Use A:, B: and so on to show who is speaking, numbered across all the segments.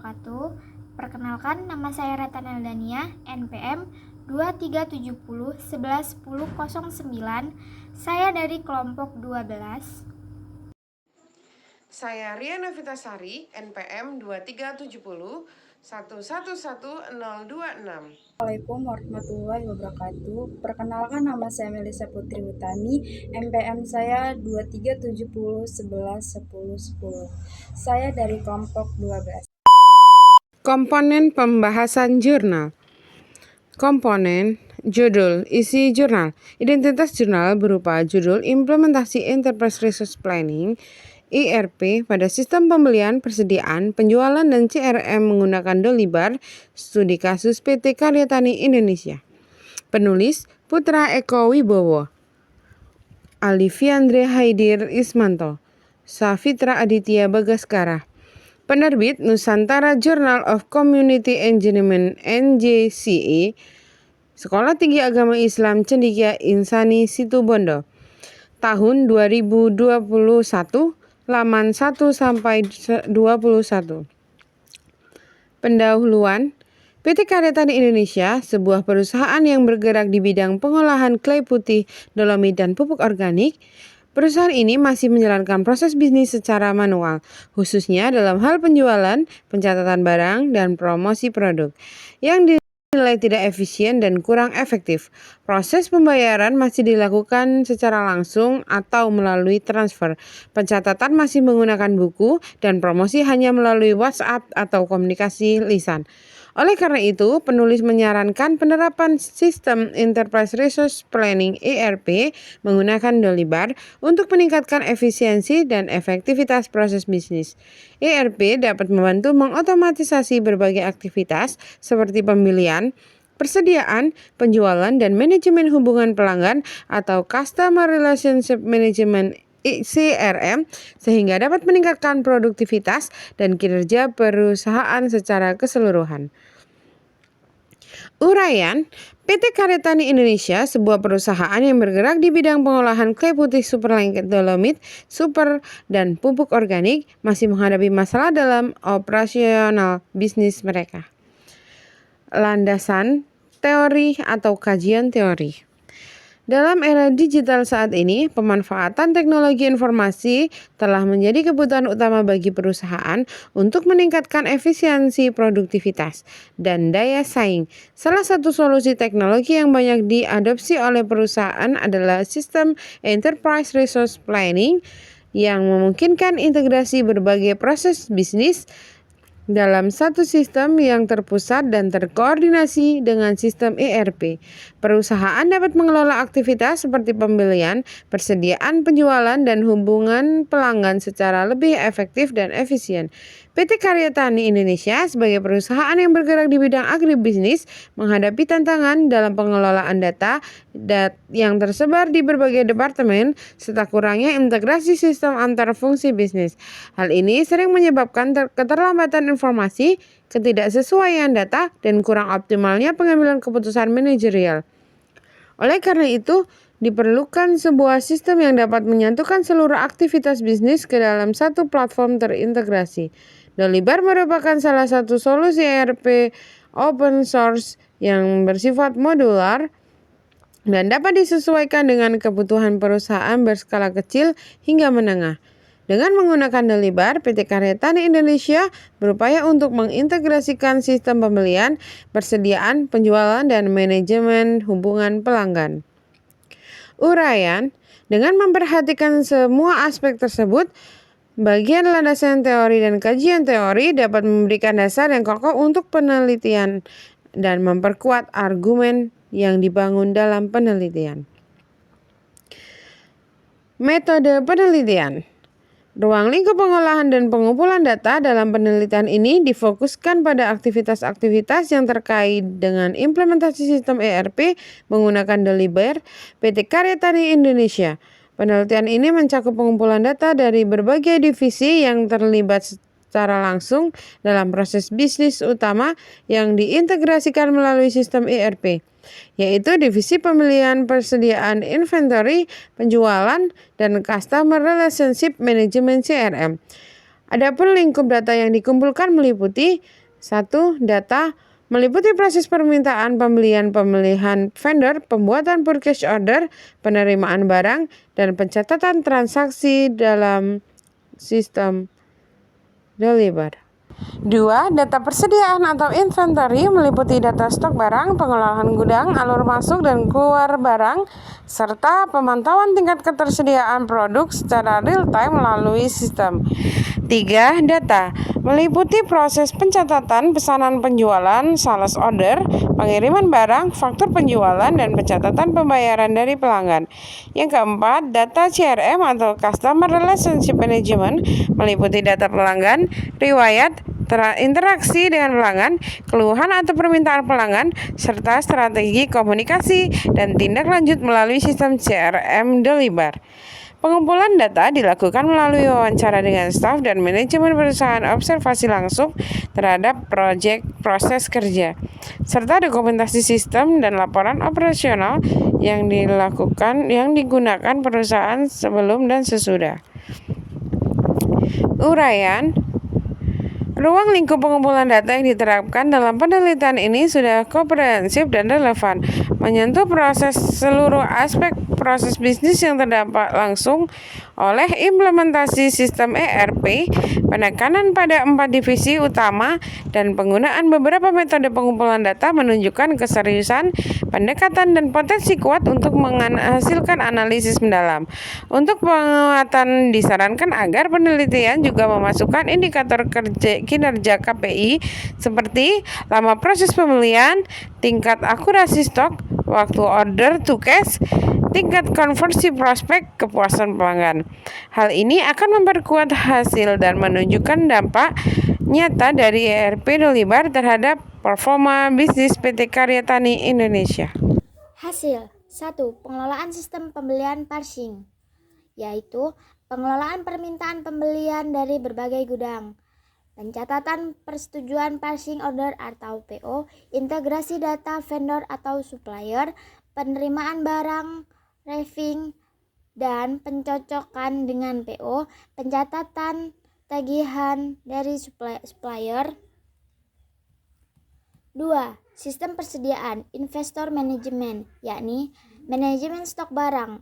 A: wabarakatuh. Perkenalkan, nama saya Ratana Dania, NPM 2370111009. Saya dari kelompok 12.
B: Saya Riana Vitasari, NPM 2370 111026.
C: Assalamualaikum warahmatullahi wabarakatuh. Perkenalkan, nama saya Melisa Putri Utami, NPM saya 2370111010. Saya dari kelompok 12.
B: Komponen pembahasan jurnal. Komponen judul, isi jurnal. Identitas jurnal berupa judul Implementasi Enterprise Resource Planning ERP pada sistem pembelian, persediaan, penjualan, dan CRM menggunakan Dolibar, studi kasus PT Karya Tani Indonesia. Penulis Putra Eko Wibowo, Alifiandre Haidir Ismanto, Safitra Aditya Bagaskara. Penerbit Nusantara Journal of Community Engagement NJCE, Sekolah Tinggi Agama Islam Cendekia Insani Situbondo. Tahun 2021, laman 1 sampai 21. Pendahuluan. PT Karya Tani Indonesia, sebuah perusahaan yang bergerak di bidang pengolahan clay putih, dolomit, dan pupuk organik. Perusahaan ini masih menjalankan proses bisnis secara manual, khususnya dalam hal penjualan, pencatatan barang, dan promosi produk, yang dinilai tidak efisien dan kurang efektif. Proses pembayaran masih dilakukan secara langsung atau melalui transfer. Pencatatan masih menggunakan buku, dan promosi hanya melalui WhatsApp atau komunikasi lisan. Oleh karena itu, penulis menyarankan penerapan sistem Enterprise Resource Planning ERP menggunakan Dolibar untuk meningkatkan efisiensi dan efektivitas proses bisnis. ERP dapat membantu mengotomatisasi berbagai aktivitas seperti pembelian, persediaan, penjualan, dan manajemen hubungan pelanggan atau Customer Relationship Management CRM, sehingga dapat meningkatkan produktivitas dan kinerja perusahaan secara keseluruhan. Uraian. PT Karya Tani Indonesia, sebuah perusahaan yang bergerak di bidang pengolahan clay putih super lengket dolomit, super, dan pupuk organik, masih menghadapi masalah dalam operasional bisnis mereka. Landasan teori atau kajian teori. Dalam era digital saat ini, pemanfaatan teknologi informasi telah menjadi kebutuhan utama bagi perusahaan untuk meningkatkan efisiensi produktivitas dan daya saing. Salah satu solusi teknologi yang banyak diadopsi oleh perusahaan adalah sistem Enterprise Resource Planning yang memungkinkan integrasi berbagai proses bisnis dalam satu sistem yang terpusat dan terkoordinasi dengan sistem ERP. Perusahaan dapat mengelola aktivitas seperti pembelian, persediaan, penjualan, dan hubungan pelanggan secara lebih efektif dan efisien. PT Karya Tani Indonesia sebagai perusahaan yang bergerak di bidang agribisnis menghadapi tantangan dalam pengelolaan data yang tersebar di berbagai departemen serta kurangnya integrasi sistem antar fungsi bisnis. Hal ini sering menyebabkan keterlambatan informasi, ketidaksesuaian data, dan kurang optimalnya pengambilan keputusan manajerial. Oleh karena itu, diperlukan sebuah sistem yang dapat menyatukan seluruh aktivitas bisnis ke dalam satu platform terintegrasi. Dolibar merupakan salah satu solusi ERP open source yang bersifat modular dan dapat disesuaikan dengan kebutuhan perusahaan berskala kecil hingga menengah. Dengan menggunakan Dolibar, PT Karya Tani Indonesia berupaya untuk mengintegrasikan sistem pembelian, persediaan, penjualan, dan manajemen hubungan pelanggan. Uraian. Dengan memperhatikan semua aspek tersebut, bagian landasan teori dan kajian teori dapat memberikan dasar yang kokoh untuk penelitian dan memperkuat argumen yang dibangun dalam penelitian. Metode penelitian. Ruang lingkup pengolahan dan pengumpulan data dalam penelitian ini difokuskan pada aktivitas-aktivitas yang terkait dengan implementasi sistem ERP menggunakan Dolibar PT Karya Tani Indonesia. Penelitian ini mencakup pengumpulan data dari berbagai divisi yang terlibat secara langsung dalam proses bisnis utama yang diintegrasikan melalui sistem ERP, yaitu divisi pemilihan, persediaan, inventory, penjualan, dan customer relationship management CRM. Adapun lingkup data yang dikumpulkan meliputi 1. Data meliputi proses permintaan, pembelian, pemilihan vendor, pembuatan purchase order, penerimaan barang, dan pencatatan transaksi dalam sistem deliver. 2. Data persediaan atau inventory meliputi data stok barang, pengolahan gudang, alur masuk dan keluar barang, serta pemantauan tingkat ketersediaan produk secara real-time melalui sistem. 3. Data meliputi proses pencatatan pesanan penjualan, sales order, pengiriman barang, faktur penjualan, dan pencatatan pembayaran dari pelanggan. Yang keempat, data CRM atau Customer Relationship Management meliputi data pelanggan, riwayat, interaksi dengan pelanggan, keluhan atau permintaan pelanggan, serta strategi komunikasi dan tindak lanjut melalui sistem CRM Deliver. Pengumpulan data dilakukan melalui wawancara dengan staf dan manajemen perusahaan, observasi langsung terhadap proses kerja, serta dokumentasi sistem dan laporan operasional yang digunakan perusahaan sebelum dan sesudah. Uraian. Ruang lingkup pengumpulan data yang diterapkan dalam penelitian ini sudah komprehensif dan relevan, menyentuh seluruh aspek proses bisnis yang terdampak langsung oleh implementasi sistem ERP, penekanan pada 4 divisi utama, dan penggunaan beberapa metode pengumpulan data menunjukkan keseriusan, pendekatan, dan potensi kuat untuk menghasilkan analisis mendalam. Untuk penguatan disarankan agar penelitian juga memasukkan indikator kinerja KPI seperti lama proses pembelian, tingkat akurasi stok, waktu order to cash, tingkat konversi prospek, kepuasan pelanggan. Hal ini akan memperkuat hasil dan menunjukkan dampak nyata dari ERP Deliver terhadap performa bisnis PT Karya Tani Indonesia.
A: Hasil 1. Pengelolaan sistem pembelian parsing, yaitu pengelolaan permintaan pembelian dari berbagai gudang, pencatatan persetujuan parsing order atau PO, integrasi data vendor atau supplier, penerimaan barang, raving, dan pencocokan dengan PO, pencatatan tagihan dari supplier. 2. Sistem persediaan investor management, yakni manajemen stok barang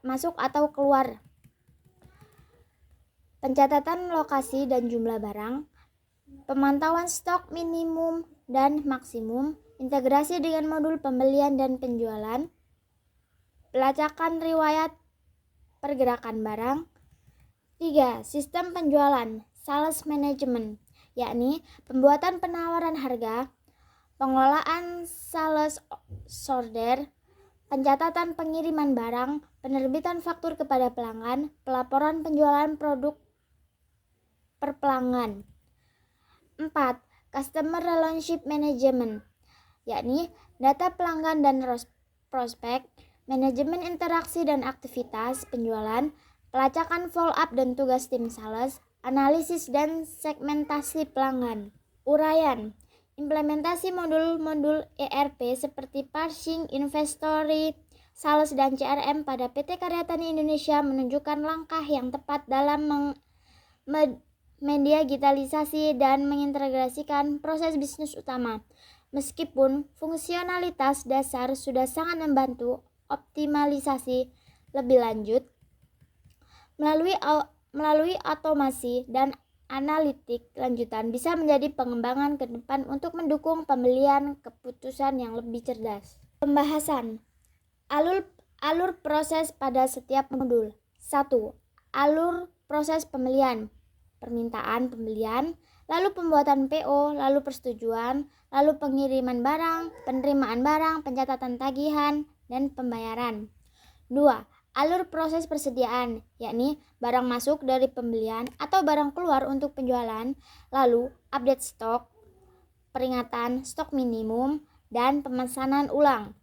A: masuk atau keluar, pencatatan lokasi dan jumlah barang, pemantauan stok minimum dan maksimum, integrasi dengan modul pembelian dan penjualan, pelacakan riwayat pergerakan barang. 3. Sistem penjualan sales management, yakni pembuatan penawaran harga, pengelolaan sales order, pencatatan pengiriman barang, penerbitan faktur kepada pelanggan, pelaporan penjualan produk per pelanggan. 4. Customer Relationship Management, yakni data pelanggan dan prospek, manajemen interaksi dan aktivitas penjualan, pelacakan follow up dan tugas tim sales, analisis dan segmentasi pelanggan. Uraian. Implementasi modul-modul ERP seperti parsing, inventory, sales, dan CRM pada PT Karya Tani Indonesia menunjukkan langkah yang tepat dalam mendigitalisasi dan mengintegrasikan proses bisnis utama. Meskipun fungsionalitas dasar sudah sangat membantu, optimalisasi lebih lanjut melalui otomasi dan analitik lanjutan bisa menjadi pengembangan ke depan untuk mendukung pembelian keputusan yang lebih cerdas. Pembahasan alur proses pada setiap modul. 1. Alur proses pembelian, permintaan pembelian, lalu pembuatan PO, lalu persetujuan, lalu pengiriman barang, penerimaan barang, pencatatan tagihan, dan pembayaran. 2. Alur proses persediaan, yakni barang masuk dari pembelian atau barang keluar untuk penjualan, lalu update stok, peringatan stok minimum, dan pemesanan ulang.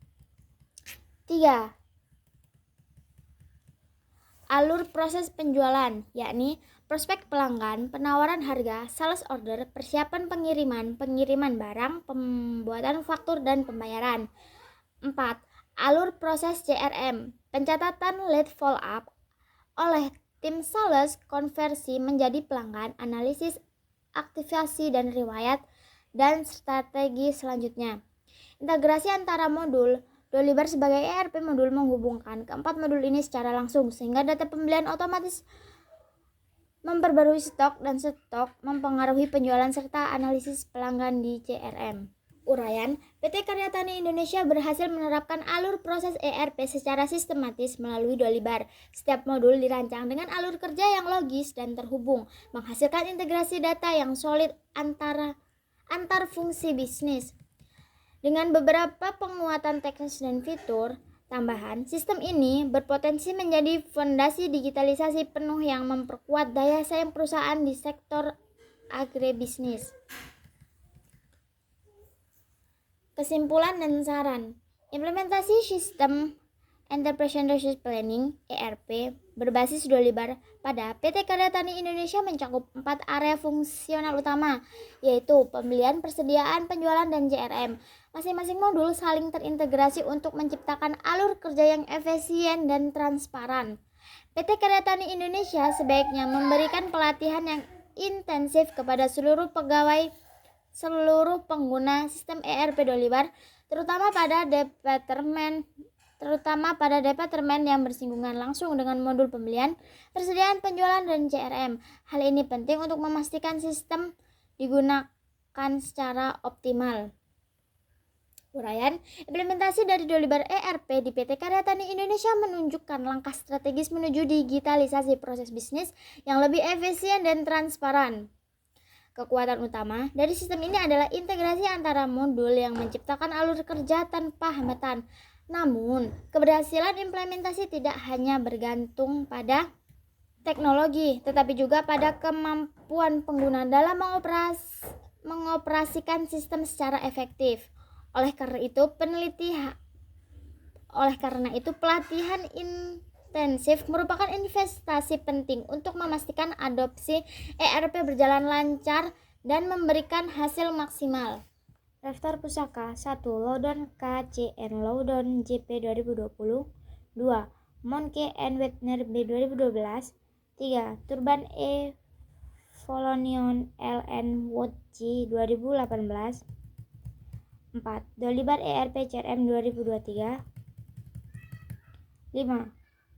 A: 3. Alur proses penjualan, yakni prospek pelanggan, penawaran harga, sales order, persiapan pengiriman barang, pembuatan faktur, dan pembayaran. 4. Alur proses CRM, pencatatan lead follow up oleh Tim sales konversi menjadi pelanggan, analisis aktivasi dan riwayat, dan strategi selanjutnya. Integrasi antara modul. Dolibar sebagai ERP modul menghubungkan keempat modul ini secara langsung sehingga data pembelian otomatis memperbarui stok dan stok mempengaruhi penjualan serta analisis pelanggan di CRM. Uraian, PT Karya Tani Indonesia berhasil menerapkan alur proses ERP secara sistematis melalui Dolibar. Setiap modul dirancang dengan alur kerja yang logis dan terhubung, menghasilkan integrasi data yang solid antar fungsi bisnis. Dengan beberapa penguatan teknis dan fitur tambahan, sistem ini berpotensi menjadi fondasi digitalisasi penuh yang memperkuat daya saing perusahaan di sektor agribisnis. Kesimpulan dan saran. Implementasi sistem Enterprise Planning (ERP) berbasis Dolibar pada PT Karya Tani Indonesia mencakup 4 area fungsional utama, yaitu pembelian, persediaan, penjualan, dan CRM. Masing-masing modul saling terintegrasi untuk menciptakan alur kerja yang efisien dan transparan. PT Karya Tani Indonesia sebaiknya memberikan pelatihan yang intensif kepada seluruh pengguna sistem ERP Dolibar, terutama pada departemen yang bersinggungan langsung dengan modul pembelian, persediaan, penjualan, dan CRM. Hal ini penting untuk memastikan sistem digunakan secara optimal. Uraian, implementasi dari Dolibar ERP di PT Karya Tani Indonesia menunjukkan langkah strategis menuju digitalisasi proses bisnis yang lebih efisien dan transparan. Kekuatan utama dari sistem ini adalah integrasi antara modul yang menciptakan alur kerja tanpa hambatan. Namun, keberhasilan implementasi tidak hanya bergantung pada teknologi, tetapi juga pada kemampuan pengguna dalam mengoperasikan sistem secara efektif. Oleh karena itu, pelatihan intensif merupakan investasi penting untuk memastikan adopsi ERP berjalan lancar dan memberikan hasil maksimal. Daftar pusaka 1. Loudon KCN Loudon JP 2020. 2. Monke & Wagner B 2012. 3. Turban E Volonion LN Wood G 2018. 4. Dolibar ERP CRM 2023. 5.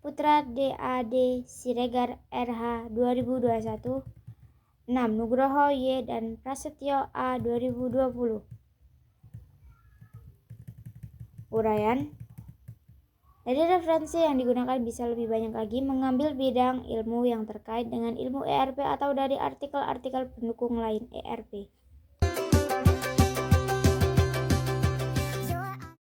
A: Putra DAD Siregar RH 2021. 6. Nugroho Y dan Prasetyo A 2020. Uraian, dari referensi yang digunakan bisa lebih banyak lagi mengambil bidang ilmu yang terkait dengan ilmu ERP atau dari artikel-artikel pendukung lain ERP.